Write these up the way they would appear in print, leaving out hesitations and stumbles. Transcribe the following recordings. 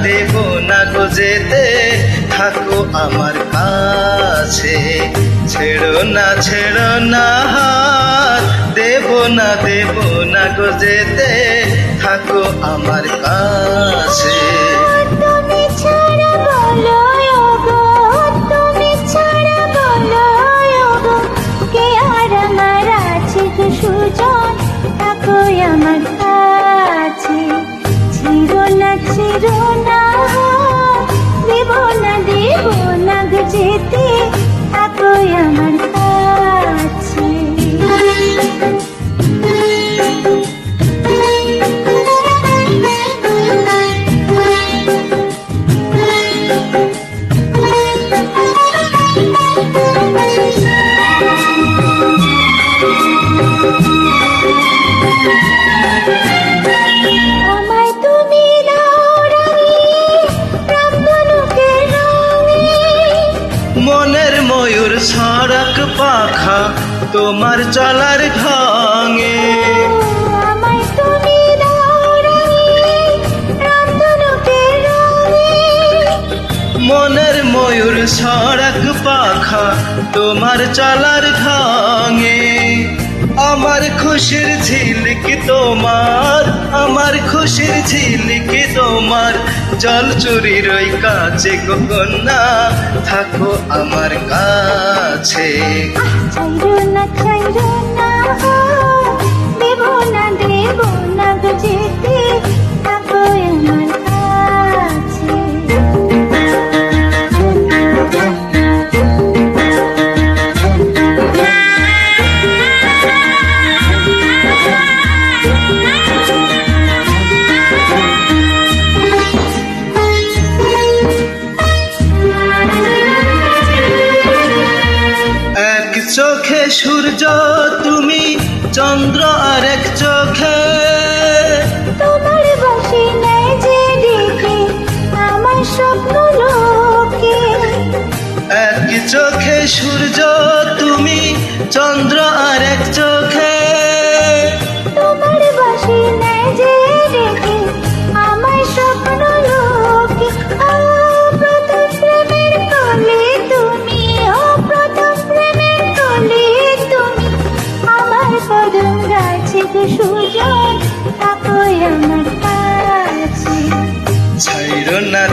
দেব না গো যেতে, থাকো আমার কাছে। ছেড়ো না হাত, দেব না গো যেতে, থাকো আমার কাছে। তুমি ছাড়া বলো ওগো, তুমি ছাড়া বলো ওগো, কে আর আমার আছে গো সুজন, থাকো আমার কাছে। ছিড়ো না দেব না গো যেতে, থাকো আমার কাছে। আমায় তুমি দাও রাঙিয়ে, প্রাণধনুকের রঙে। মনের ময়ূর সড়ক পাখা তোমার চলার ঢঙে। আমায় তুমি দাও রাঙিয়ে, প্রাণধনুকের রঙে। মনের ময়ূর সড়ক পাখা তোমার চলার ঢঙে। আমার খুশির ঝিলকি তোমার, আমার খুশির ঝিলকি তোমার, জল চুরির ওই কাছে গো কন্যা, থাকো আমার কাছে। ছাইরো না দেব না গো যেতে, থাকো আমার কাছে। এক চোখে সূর্য তুমি, চন্দ্র আর এক চোখে। তোমার বসে নেই যে দেখে আমার স্বপ্ন লোকে। এক চোখে সূর্য তুমি, চন্দ্র আর এক চোখে। তোমার বসে নেই যে দেখে আমার স্বপ্ন লোকে। ও প্রথম প্রেমের কলে তুমি, ও প্রথম প্রেমের কলে তুমি, আমার কদম গাছে গো সুজন, থাকো আমার কাছে। ছাইরো না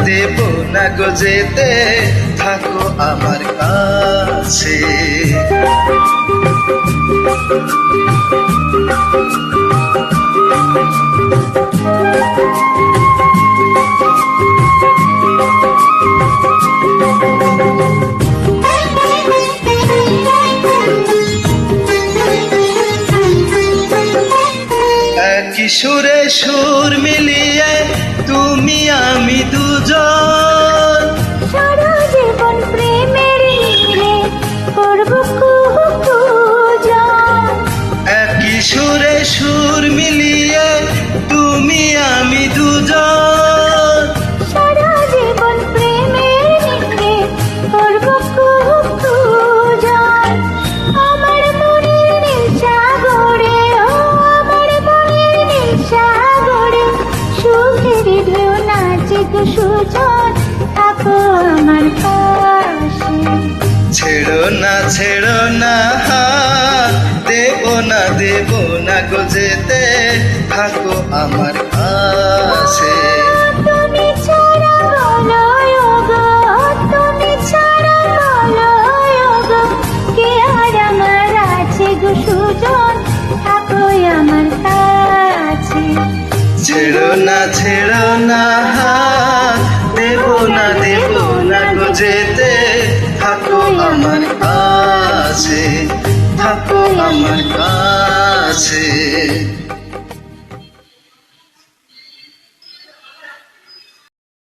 দেব না গো যেতে, থাকো আমার কাছে। একই সুরে সুর মিলিয়ে তুমি আমি দুজন, সারা জীবন প্রেমের নীড়ে করব পূজন। একই সুরে সুর মিলিয়ে তুমি আমি দুজন। সারা জীবন প্রেমের নীড়ে করব পূজন। আমার মনের নীল সাগরে, ও আমার মনের নীল সাগরে, সুখের ঢেউ নাচে গো সুজন, থাকো আমার পাশে। ছেড়ো না দেব না গো যেতে, থাকো আমার কাছে। তুমি ছাড়া বলো ওগো, তুমি ছাড়া বলো ওগো, কে আর আমার আছে গো সুজন, থাকো আমার কাছে। ছেড়ো না দেব না গো যেতে, থাকো আমার কাছে, থাকো আমার কাছে।